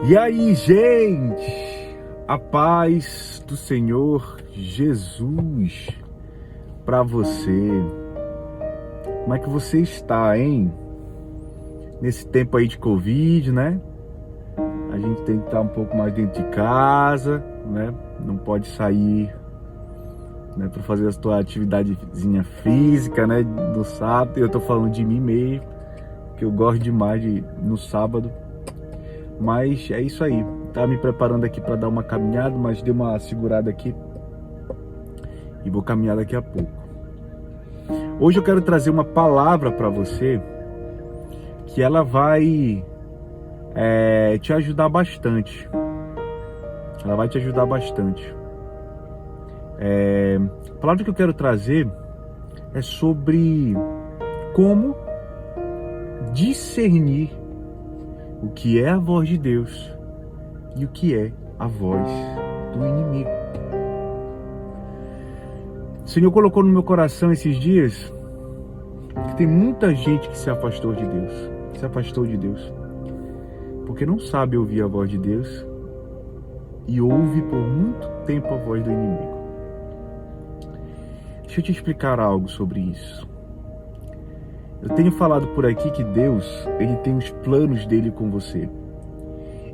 E aí, gente, a paz do Senhor Jesus para você. Como é que você está, hein? Nesse tempo aí de Covid, né? A gente tem que estar um pouco mais dentro de casa, né? Não pode sair, né, para fazer a sua atividadezinha física, né? No sábado. Eu tô falando de mim mesmo, que eu gosto demais no sábado. Mas é isso aí. Tava me preparando aqui para dar uma caminhada, mas dei uma segurada aqui e vou caminhar daqui a pouco. Hoje eu quero trazer uma palavra para você que ela vai te ajudar bastante. Ela vai te ajudar bastante. A palavra que eu quero trazer é sobre como discernir o que é a voz de Deus e o que é a voz do inimigo. O Senhor colocou no meu coração esses dias que tem muita gente que se afastou de Deus, porque não sabe ouvir a voz de Deus e ouve por muito tempo a voz do inimigo. Deixa eu te explicar algo sobre isso. Eu tenho falado por aqui que Deus, Ele tem os planos dele com você.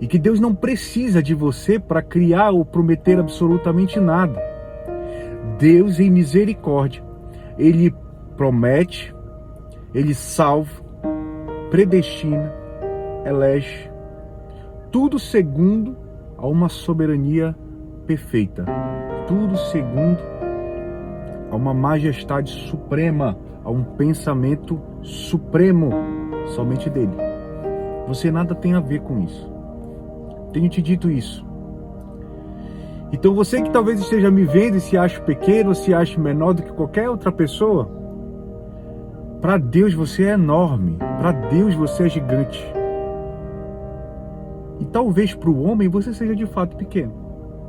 E que Deus não precisa de você para criar ou prometer absolutamente nada. Deus, em misericórdia, Ele promete, Ele salva, predestina, elege, tudo segundo a uma soberania perfeita. Tudo segundo a uma majestade suprema, a um pensamento supremo, somente dele. Você nada tem a ver com isso. Tenho te dito isso. Então você que talvez esteja me vendo e se ache pequeno, se ache menor do que qualquer outra pessoa, para Deus você é enorme, para Deus você é gigante. E talvez para o homem você seja de fato pequeno.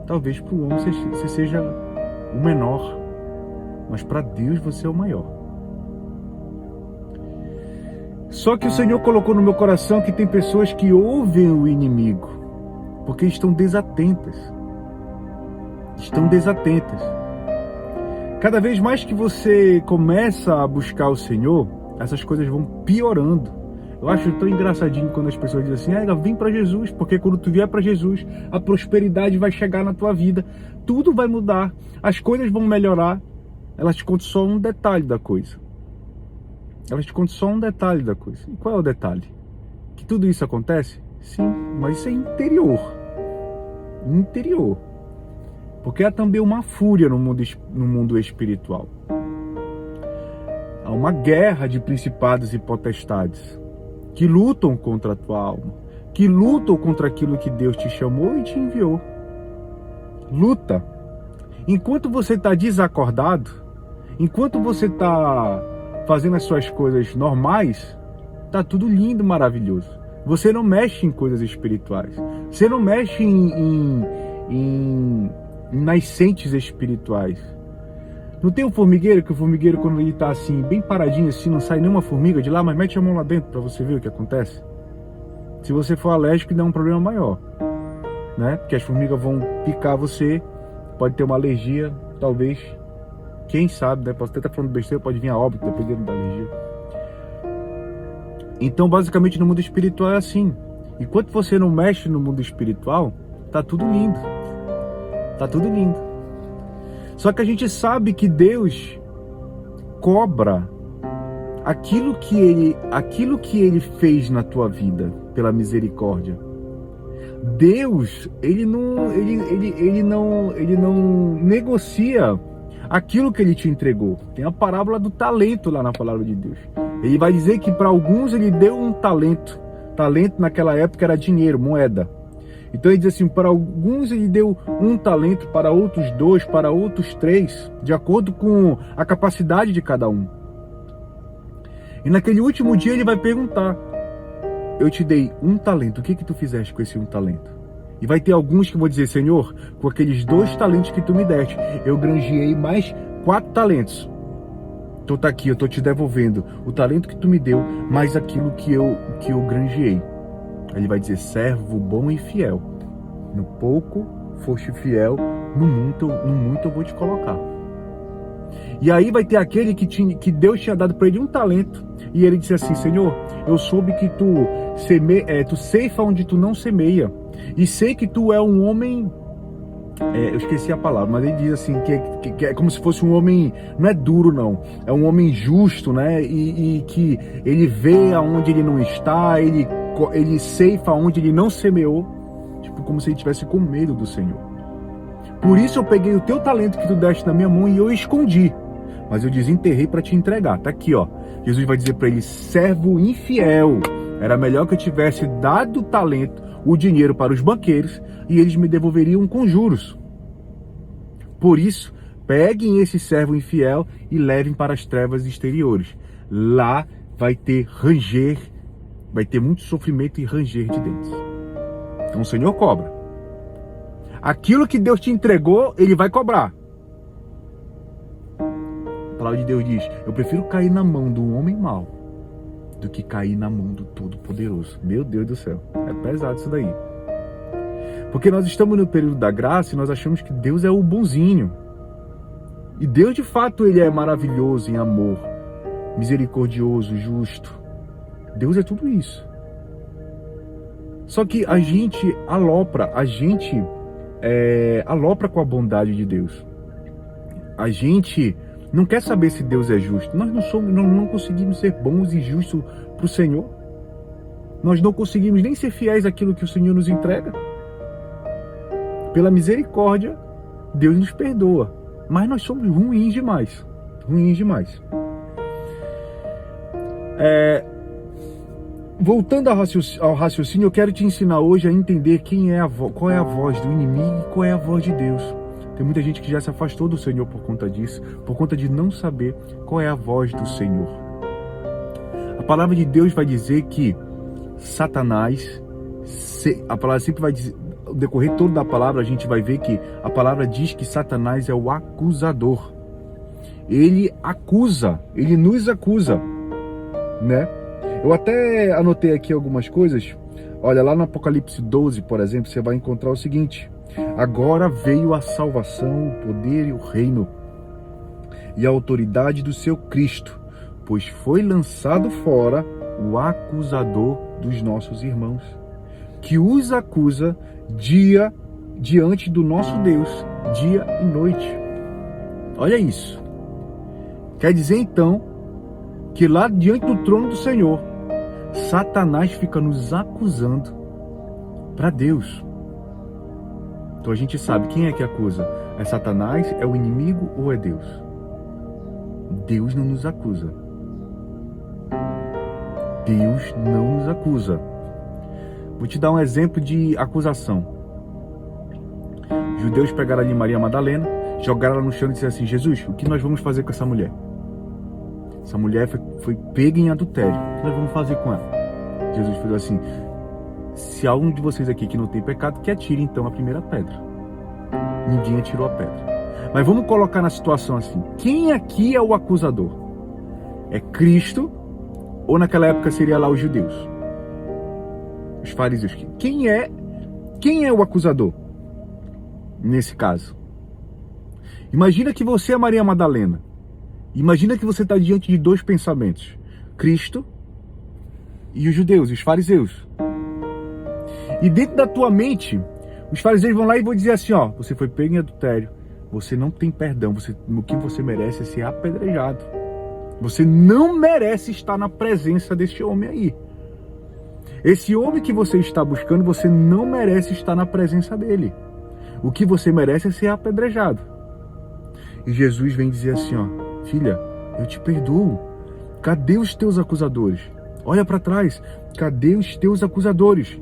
Talvez para o homem você seja o menor, mas para Deus você é o maior. Só que o Senhor colocou no meu coração que tem pessoas que ouvem o inimigo, porque estão desatentas. Estão desatentas. Cada vez mais que você começa a buscar o Senhor, essas coisas vão piorando. Eu acho tão engraçadinho quando as pessoas dizem assim, vem para Jesus, porque quando tu vier para Jesus, a prosperidade vai chegar na tua vida, tudo vai mudar, as coisas vão melhorar. Elas te contam só um detalhe da coisa. E qual é o detalhe? Que tudo isso acontece? Sim, mas isso é interior. Porque há também uma fúria no mundo espiritual. Há uma guerra de principados e potestades que lutam contra a tua alma, que lutam contra aquilo que Deus te chamou e te enviou. Luta. Enquanto você está desacordado, enquanto você está fazendo as suas coisas normais, tá tudo lindo, maravilhoso. Você não mexe em coisas espirituais. Você não mexe em nascentes espirituais. Não tem um formigueiro, que o formigueiro, quando ele tá assim, bem paradinho assim, não sai nenhuma formiga de lá, mas mete a mão lá dentro para você ver o que acontece. Se você for alérgico, dá um problema maior, né? Porque as formigas vão picar você, pode ter uma alergia, talvez. Quem sabe, né? Posso até estar falando besteira, pode vir a óbito, dependendo da alergia. Então, basicamente, no mundo espiritual é assim. Enquanto você não mexe no mundo espiritual, tá tudo lindo. Só que a gente sabe que Deus cobra aquilo que ele fez na tua vida, pela misericórdia. Deus, ele não negocia aquilo que ele te entregou. Tem a parábola do talento lá na palavra de Deus. Ele vai dizer que para alguns ele deu um talento. Talento naquela época era dinheiro, moeda. Então ele diz assim, para alguns ele deu um talento, para outros 2, para outros 3, de acordo com a capacidade de cada um. E naquele último dia ele vai perguntar, eu te dei um talento, o que tu fizeste com esse um talento? E vai ter alguns que vão dizer, Senhor, com aqueles 2 talentos que tu me deste, eu granjeei mais 4 talentos. Então tá aqui, eu tô te devolvendo o talento que tu me deu, mais aquilo que eu granjeei. Ele vai dizer: servo bom e fiel. No pouco foste fiel, no muito eu vou te colocar. E aí vai ter aquele que Deus tinha dado para ele um talento, e ele disse assim: Senhor, eu soube que tu ceifa onde tu não semeia, e sei que tu é um homem, eu esqueci a palavra, mas ele diz assim, que é como se fosse um homem, não é duro não, é um homem justo, né, e que ele vê aonde ele não está, ele ceifa onde ele não semeou, tipo como se ele tivesse com medo do Senhor. Por isso eu peguei o teu talento que tu deste na minha mão e eu escondi, mas eu desenterrei para te entregar. Tá aqui, ó. Jesus vai dizer para ele: servo infiel, era melhor que eu tivesse dado o talento, o dinheiro para os banqueiros, e eles me devolveriam com juros. Por isso, peguem esse servo infiel e levem para as trevas exteriores. Lá vai ter ranger, vai ter muito sofrimento e ranger de dentes. Então o Senhor cobra. Aquilo que Deus te entregou, Ele vai cobrar. A palavra de Deus diz: eu prefiro cair na mão do homem mau do que cair na mão do Todo-Poderoso. Meu Deus do céu, é pesado isso daí. Porque nós estamos no período da graça e nós achamos que Deus é o bonzinho. E Deus, de fato, Ele é maravilhoso em amor, misericordioso, justo. Deus é tudo isso. Só que a gente alopra com a bondade de Deus. A gente não quer saber se Deus é justo. Nós não conseguimos ser bons e justos para o Senhor. Nós não conseguimos nem ser fiéis àquilo que o Senhor nos entrega. Pela misericórdia, Deus nos perdoa. Mas nós somos ruins demais. Ruins demais. Voltando ao raciocínio, eu quero te ensinar hoje a entender qual é a voz do inimigo e qual é a voz de Deus. Tem muita gente que já se afastou do Senhor por conta disso, por conta de não saber qual é a voz do Senhor. A palavra de Deus vai dizer que Satanás, a palavra sempre vai dizer, no decorrer todo da palavra, a gente vai ver que a palavra diz que Satanás é o acusador. Ele acusa, ele nos acusa, né? Eu até anotei aqui algumas coisas. Olha, lá no Apocalipse 12, por exemplo, você vai encontrar o seguinte: agora veio a salvação, o poder e o reino e a autoridade do seu Cristo, pois foi lançado fora o acusador dos nossos irmãos, que os acusa diante do nosso Deus, dia e noite. Olha isso. Quer dizer então que lá diante do trono do Senhor, Satanás fica nos acusando para Deus. Então a gente sabe quem é que acusa. É Satanás, é o inimigo ou é Deus? Deus não nos acusa. Deus não nos acusa. Vou te dar um exemplo de acusação. Os judeus pegaram ali Maria Madalena, jogaram ela no chão e disseram assim: Jesus, o que nós vamos fazer com essa mulher? Essa mulher foi pega em adultério. O que nós vamos fazer com ela? Jesus falou assim: se algum de vocês aqui que não tem pecado, que atire então a primeira pedra. Ninguém atirou a pedra. Mas vamos colocar na situação assim: quem aqui é o acusador? É Cristo ou naquela época seria lá os judeus? Os fariseus. Quem é o acusador nesse caso? Imagina que você é Maria Madalena. Imagina que você está diante de dois pensamentos: Cristo e os judeus, os fariseus. E dentro da tua mente, os fariseus vão lá e vão dizer assim: ó, você foi pego em adultério, você não tem perdão, o que você merece é ser apedrejado. Você não merece estar na presença desse homem aí. Esse homem que você está buscando, você não merece estar na presença dele. O que você merece é ser apedrejado. E Jesus vem dizer assim: ó, filha, eu te perdoo. Cadê os teus acusadores? Olha para trás. Cadê os teus acusadores?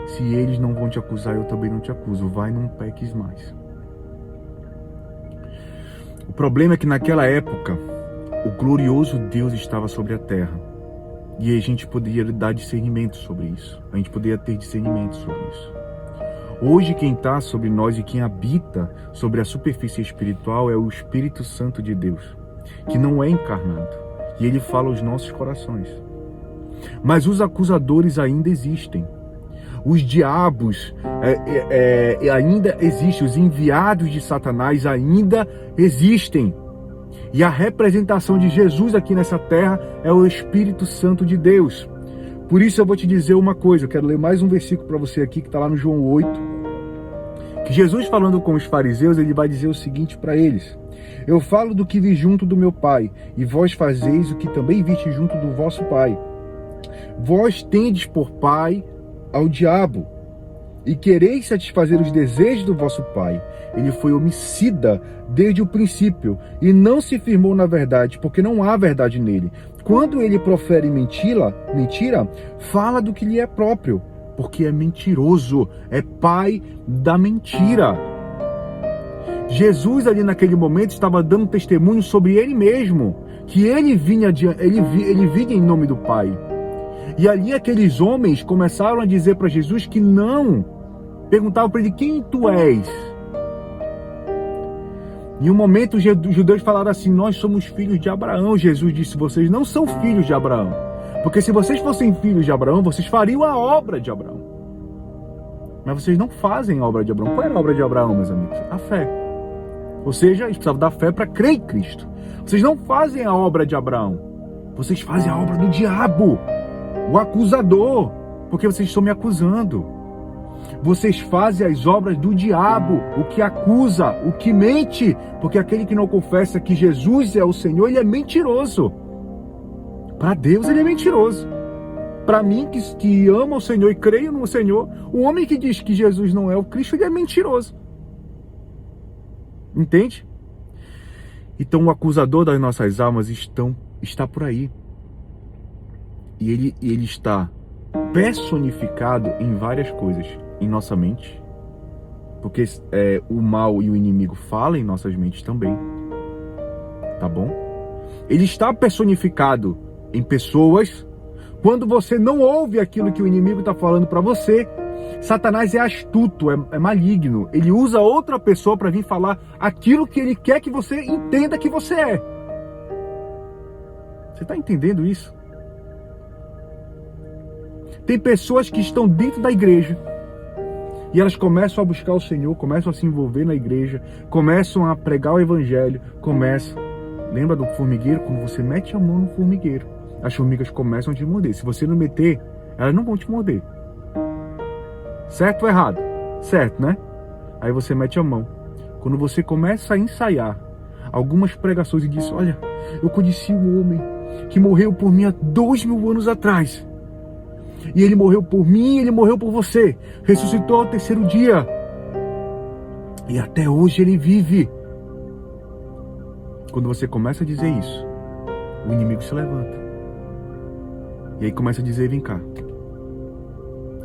Se eles não vão te acusar, eu também não te acuso. Vai, não peques mais. O problema é que naquela época, o glorioso Deus estava sobre a terra. E a gente poderia dar discernimento sobre isso. A gente poderia ter discernimento sobre isso. Hoje quem está sobre nós e quem habita sobre a superfície espiritual é o Espírito Santo de Deus, que não é encarnado. E ele fala aos nossos corações. Mas os acusadores ainda existem. os diabos ainda existem, os enviados de Satanás ainda existem. E a representação de Jesus aqui nessa terra é o Espírito Santo de Deus. Por isso eu vou te dizer uma coisa, eu quero ler mais um versículo para você aqui, que está lá no João 8, que Jesus, falando com os fariseus, ele vai dizer o seguinte para eles: eu falo do que vi junto do meu Pai, e vós fazeis o que também viste junto do vosso pai. Vós tendes por pai ao diabo, e quereis satisfazer os desejos do vosso pai. Ele foi homicida desde o princípio, e não se firmou na verdade, porque não há verdade nele. Quando ele profere mentira, fala do que lhe é próprio, porque é mentiroso, é pai da mentira. Jesus ali naquele momento estava dando testemunho sobre ele mesmo, que ele vinha em nome do Pai. E ali aqueles homens começaram a dizer para Jesus que não, perguntavam para ele: quem tu és? Em um momento os judeus falaram assim: nós somos filhos de Abraão. Jesus disse: vocês não são filhos de Abraão, porque se vocês fossem filhos de Abraão, vocês fariam a obra de Abraão. Mas vocês não fazem a obra de Abraão. Qual era a obra de Abraão, meus amigos? A fé. Ou seja, eles precisavam da fé para crer em Cristo. Vocês não fazem a obra de Abraão, vocês fazem a obra do diabo, o acusador, porque vocês estão me acusando. Vocês fazem as obras do diabo, o que acusa, o que mente, porque aquele que não confessa que Jesus é o Senhor, ele é mentiroso. Para Deus ele é mentiroso. Para mim, que ama o Senhor e creio no Senhor, o homem que diz que Jesus não é o Cristo, ele é mentiroso. Entende? Então o acusador das nossas almas está por aí. E ele está personificado em várias coisas. Em nossa mente, porque o mal e o inimigo falam em nossas mentes também, tá bom? Ele está personificado em pessoas. Quando você não ouve aquilo que o inimigo está falando para você, Satanás é astuto, é maligno. Ele usa outra pessoa para vir falar aquilo que ele quer que você entenda que você é. Você está entendendo isso? Tem pessoas que estão dentro da igreja e elas começam a buscar o Senhor, começam a se envolver na igreja, começam a pregar o evangelho, Lembra do formigueiro? Quando você mete a mão no formigueiro, as formigas começam a te morder. Se você não meter, elas não vão te morder. Certo ou errado? Certo, né? Aí você mete a mão. Quando você começa a ensaiar algumas pregações e diz: olha, eu conheci um homem que morreu por mim há 2000 anos atrás. E ele morreu por mim, ele morreu por você. Ressuscitou ao terceiro dia. E até hoje ele vive. Quando você começa a dizer isso, o inimigo se levanta. E aí começa a dizer: vem cá.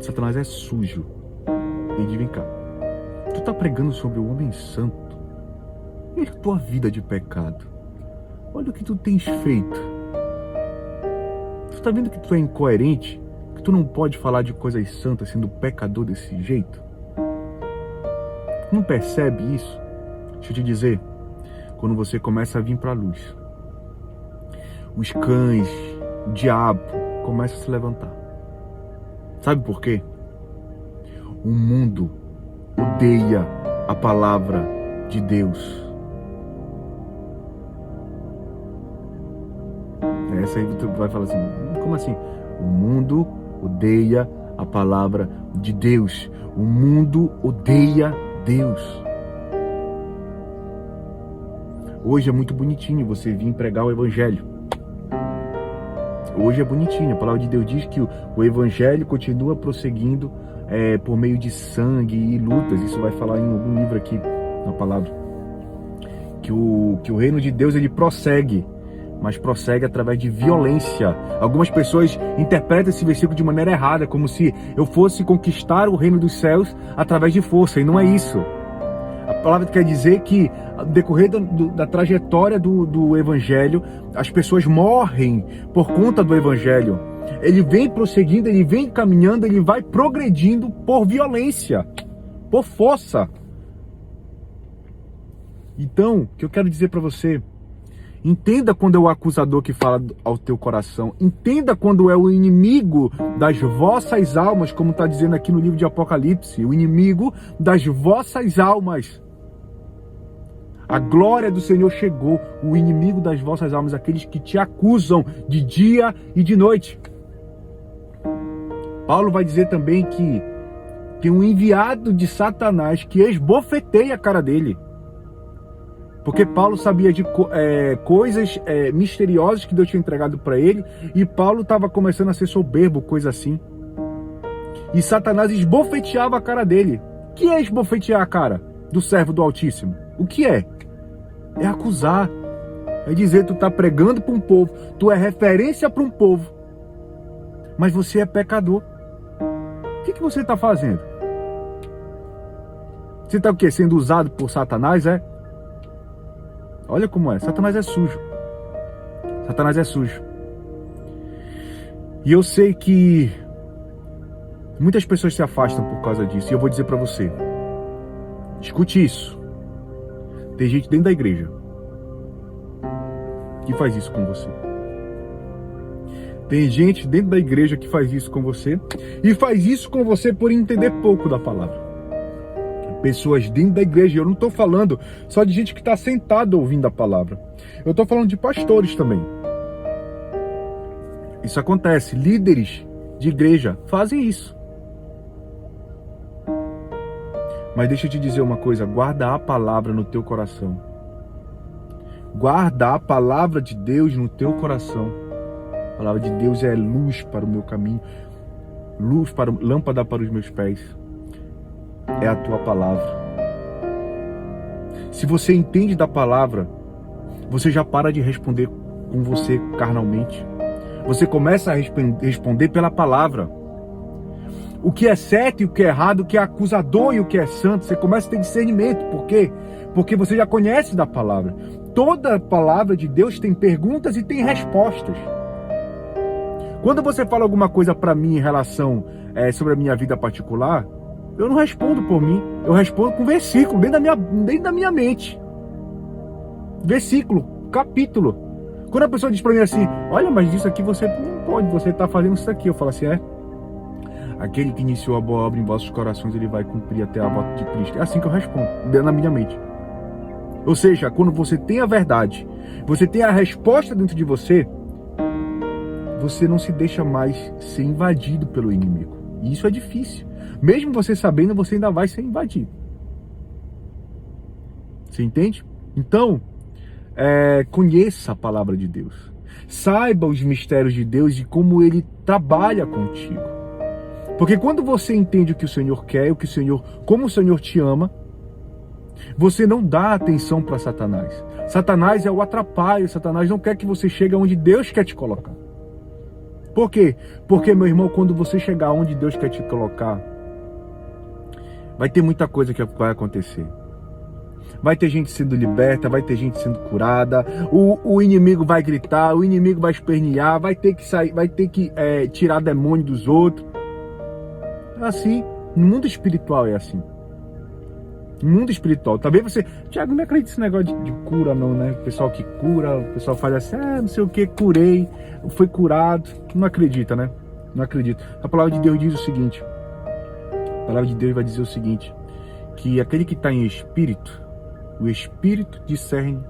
Satanás é sujo. Ele diz: vem cá. Tu tá pregando sobre o homem santo. E a tua vida de pecado? Olha o que tu tens feito. Tu tá vendo que tu é incoerente? Que tu não pode falar de coisas santas sendo pecador desse jeito? Não percebe isso? Deixa eu te dizer, quando você começa a vir para a luz, os cães, o diabo começa a se levantar. Sabe por quê? O mundo odeia a palavra de Deus. Essa aí tu vai falar assim: como assim? O mundo odeia a palavra de Deus. O mundo odeia Deus. Hoje é muito bonitinho você vir pregar o evangelho. Hoje é bonitinho. A palavra de Deus diz que o evangelho continua prosseguindo por meio de sangue e lutas. Isso vai falar em algum livro aqui na palavra. Que o reino de Deus ele prossegue, mas prossegue através de violência. Algumas pessoas interpretam esse versículo de maneira errada, como se eu fosse conquistar o reino dos céus através de força, e não é isso. A palavra quer dizer que, no decorrer da trajetória do evangelho, as pessoas morrem por conta do evangelho. Ele vem prosseguindo, ele vem caminhando, ele vai progredindo por violência, por força. Então, o que eu quero dizer para você, Entenda quando é o acusador que fala ao teu coração. Entenda quando é o inimigo das vossas almas, como está dizendo aqui no livro de Apocalipse. O inimigo das vossas almas. A glória do Senhor chegou. O inimigo das vossas almas, aqueles que te acusam de dia e de noite. Paulo vai dizer também que tem um enviado de Satanás que esbofeteia a cara dele. Porque Paulo sabia de coisas misteriosas que Deus tinha entregado para ele, e Paulo estava começando a ser soberbo, coisa assim. E Satanás esbofeteava a cara dele. O que é esbofetear a cara do servo do Altíssimo? O que é? É acusar. É dizer, tu está pregando para um povo, tu é referência para um povo, mas você é pecador. O que você está fazendo? Você está o quê? Sendo usado por Satanás, é? Olha como é. Satanás é sujo. Satanás é sujo. E eu sei que muitas pessoas se afastam por causa disso. E eu vou dizer para você. Escute isso. Tem gente dentro da igreja que faz isso com você. Tem gente dentro da igreja que faz isso com você. E faz isso com você por entender pouco da palavra. Pessoas dentro da igreja, eu não estou falando só de gente que está sentada ouvindo a palavra. Eu estou falando de pastores também. Isso acontece. Líderes de igreja fazem isso. Mas deixa eu te dizer uma coisa. Guarda a palavra no teu coração. Guarda a palavra de Deus no teu coração. A palavra de Deus é luz para o meu caminho. Lâmpada para os meus pés. É a tua palavra. Se você entende da palavra, você já para de responder com você carnalmente. Você começa a responder pela palavra. O que é certo e o que é errado, o que é acusador e o que é santo, você começa a ter discernimento. Por quê? Porque você já conhece da palavra. Toda a palavra de Deus tem perguntas e tem respostas. Quando você fala alguma coisa para mim em relação sobre a minha vida particular, eu não respondo por mim, eu respondo com versículo, dentro da minha mente. Versículo, capítulo. Quando a pessoa diz para mim assim, olha, mas isso aqui você não pode, você está fazendo isso aqui. Eu falo assim, aquele que iniciou a boa obra em vossos corações, ele vai cumprir até a volta de Cristo. É assim que eu respondo, dentro da minha mente. Ou seja, quando você tem a verdade, você tem a resposta dentro de você, você não se deixa mais ser invadido pelo inimigo. E isso é difícil. Mesmo você sabendo, você ainda vai ser invadido. Você entende? Então, conheça a palavra de Deus. Saiba os mistérios de Deus e como Ele trabalha contigo. Porque quando você entende o que o Senhor quer, como o Senhor te ama, você não dá atenção para Satanás. Satanás é o atrapalho. Satanás não quer que você chegue onde Deus quer te colocar. Por quê? Porque, meu irmão, quando você chegar onde Deus quer te colocar, vai ter muita coisa que vai acontecer. Vai ter gente sendo liberta, vai ter gente sendo curada, o inimigo vai gritar, o inimigo vai espernear, vai ter que sair, vai ter que tirar demônio dos outros. É assim, no mundo espiritual é assim. No mundo espiritual. Talvez você, Tiago, não acredita nesse negócio de cura não, né? O pessoal que cura, o pessoal faz assim, não sei o que, curei, foi curado. Não acredita, né? Não acredita. A palavra de Deus diz o seguinte, a palavra de Deus vai dizer o seguinte, que aquele que está em espírito, o espírito discerne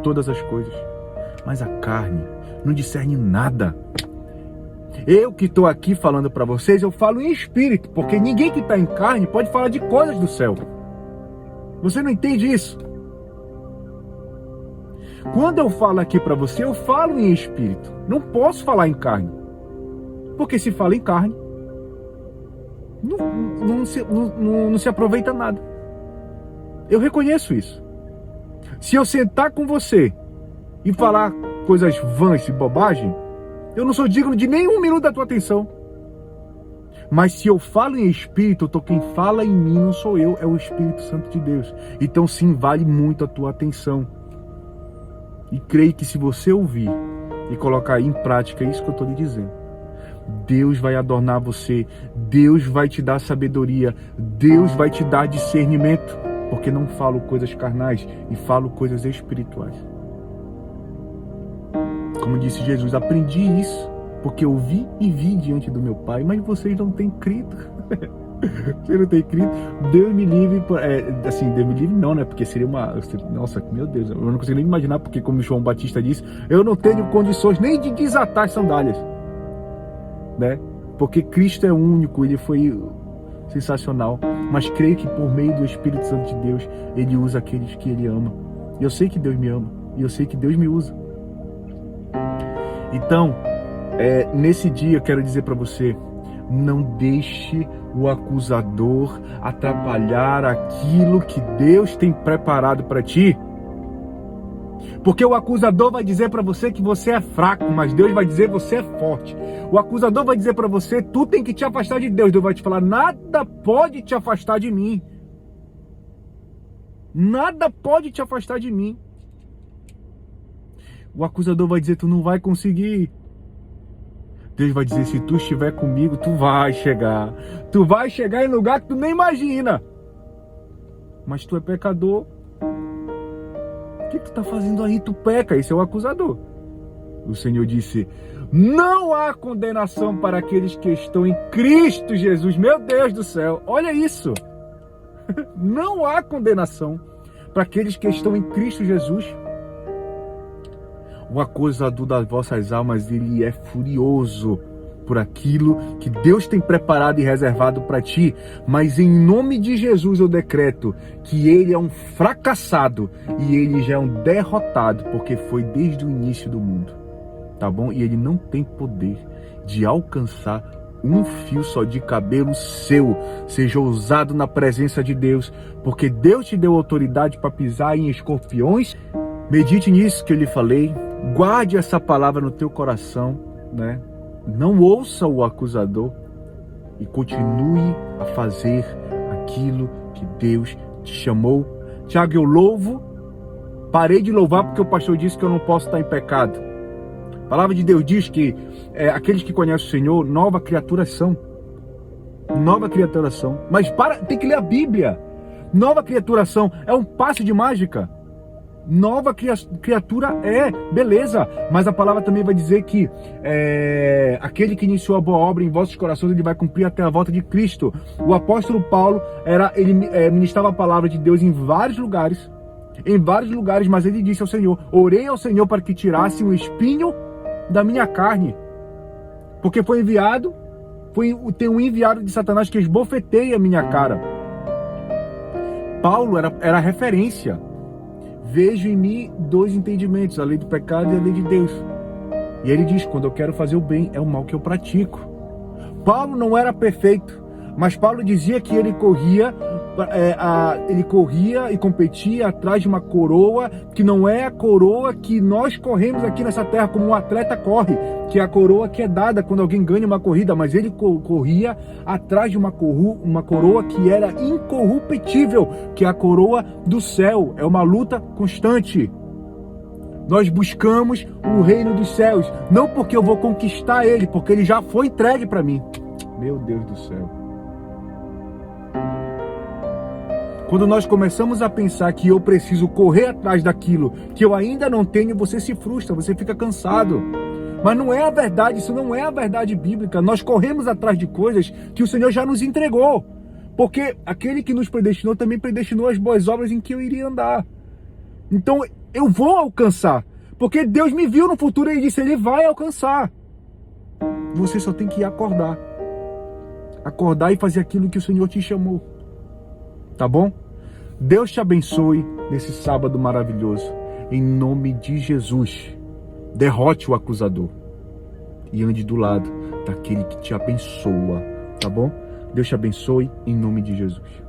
todas as coisas, mas a carne não discerne nada. Eu que estou aqui falando para vocês, eu falo em espírito, porque ninguém que está em carne pode falar de coisas do céu. Você não entende isso? Quando eu falo aqui para você, eu falo em espírito. Não posso falar em carne. Porque se fala em carne, não se aproveita nada. Eu reconheço isso. Se eu sentar com você e falar coisas vãs e bobagem, eu não sou digno de nenhum minuto da tua atenção. Mas se eu falo em espírito, quem fala em mim não sou eu, é o Espírito Santo de Deus. Então sim, vale muito a tua atenção. E creio que se você ouvir e colocar em prática isso que eu estou lhe dizendo, Deus vai adornar você, Deus vai te dar sabedoria, Deus vai te dar discernimento, porque não falo coisas carnais e falo coisas espirituais. Como disse Jesus, aprendi isso porque eu vi e vi diante do meu Pai, mas vocês não têm crido. Você não tem crido. Deus me livre, assim, Deus me livre não, né? Porque seria nossa, meu Deus, eu não consigo nem imaginar, porque como João Batista disse, eu não tenho condições nem de desatar as sandálias, né? Porque Cristo é único, ele foi sensacional, mas creio que por meio do Espírito Santo de Deus, ele usa aqueles que ele ama. E eu sei que Deus me ama, e eu sei que Deus me usa. Então, nesse dia eu quero dizer para você, não deixe o acusador atrapalhar aquilo que Deus tem preparado para ti. Porque o acusador vai dizer para você que você é fraco, mas Deus vai dizer que você é forte. O acusador vai dizer para você, tu tem que te afastar de Deus. Deus vai te falar, nada pode te afastar de mim. Nada pode te afastar de mim. O acusador vai dizer, tu não vai conseguir. Deus vai dizer, se tu estiver comigo, tu vai chegar. Tu vai chegar em lugar que tu nem imagina. Mas tu é pecador. O que tu tá fazendo aí? Tu peca, esse é o acusador. O Senhor disse, não há condenação para aqueles que estão em Cristo Jesus. Meu Deus do céu, olha isso. Não há condenação para aqueles que estão em Cristo Jesus. O acusador das vossas almas, ele é furioso por aquilo que Deus tem preparado e reservado para ti. Mas em nome de Jesus eu decreto que ele é um fracassado e ele já é um derrotado, porque foi desde o início do mundo, tá bom? E ele não tem poder de alcançar um fio só de cabelo seu. Seja ousado na presença de Deus, porque Deus te deu autoridade para pisar em escorpiões. Medite nisso que eu lhe falei. Guarde essa palavra no teu coração, né? Não ouça o acusador e continue a fazer aquilo que Deus te chamou. Tiago, eu louvo. Parei de louvar porque o pastor disse que eu não posso estar em pecado. A palavra de Deus diz que aqueles que conhecem o Senhor, nova criatura são. Nova criatura são. Mas tem que ler a Bíblia. Nova criatura são. É um passe de mágica. Nova criatura beleza, mas a palavra também vai dizer que aquele que iniciou a boa obra em vossos corações, ele vai cumprir até a volta de Cristo. O apóstolo Paulo, ele ministrava a palavra de Deus em vários lugares, mas ele disse ao Senhor, orei ao Senhor para que tirasse um espinho da minha carne, porque tem um enviado de Satanás que esbofeteia a minha cara. Paulo era referência. Vejo em mim dois entendimentos, a lei do pecado e a lei de Deus. E ele diz, quando eu quero fazer o bem, é o mal que eu pratico. Paulo não era perfeito, mas Paulo dizia que ele corria e competia atrás de uma coroa, que não é a coroa que nós corremos aqui nessa terra como um atleta corre, que é a coroa que é dada quando alguém ganha uma corrida, mas ele corria atrás de uma coroa que era incorruptível, que é a coroa do céu. É uma luta constante. Nós buscamos o reino dos céus, não porque eu vou conquistar ele, porque ele já foi entregue para mim. Meu Deus do céu. Quando nós começamos a pensar que eu preciso correr atrás daquilo que eu ainda não tenho, você se frustra, você fica cansado. Mas não é a verdade, isso não é a verdade bíblica. Nós corremos atrás de coisas que o Senhor já nos entregou. Porque aquele que nos predestinou também predestinou as boas obras em que eu iria andar. Então eu vou alcançar. Porque Deus me viu no futuro e disse, ele vai alcançar. Você só tem que acordar. Acordar e fazer aquilo que o Senhor te chamou. Tá bom? Deus te abençoe nesse sábado maravilhoso. Em nome de Jesus. Derrote o acusador. E ande do lado daquele que te abençoa. Tá bom? Deus te abençoe em nome de Jesus.